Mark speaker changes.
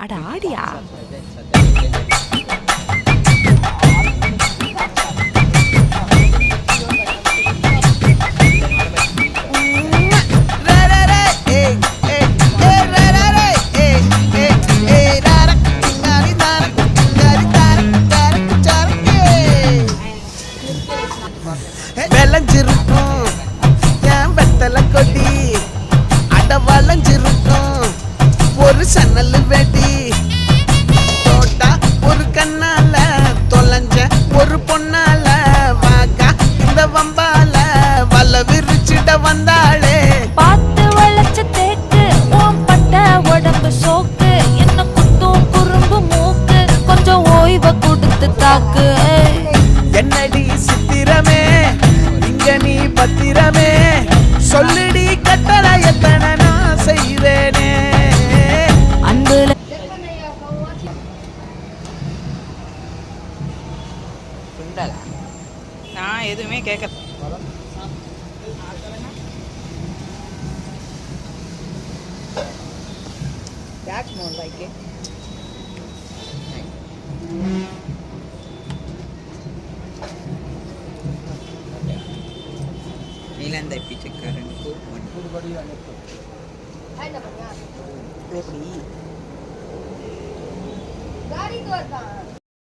Speaker 1: அட ஆடியா.
Speaker 2: விளைஞ்சிருக்கும் என் வெத்தலை கொடி, அட வளைஞ்சிருக்கும் ஒரு சன்னல் வெடி, தோட்டா ஒரு கண்ணால தொலைஞ்ச ஒரு பொண்ணால வாக்கா இந்த வம்பால வல விரிச்சிட வந்தாளே.
Speaker 1: பார்த்து வளைச்ச தேக்கு ஓம் பட்ட உடம்பு சோக்கு, என்ன குத்தும் குறும்பு மூக்கு, கொஞ்சம் ஓய்வை கொடுத்து தாக்கு.
Speaker 2: என்னடி சித்திரமே இங்க நீ பத்திரமே, சொல்லுடி கட்டளை எத்தனை நான் செய்வேனே.
Speaker 1: அன்புல
Speaker 3: நான் எதுவுமே கேட்க நீலந்த பிச்சைக்காரனுக்கு எப்படி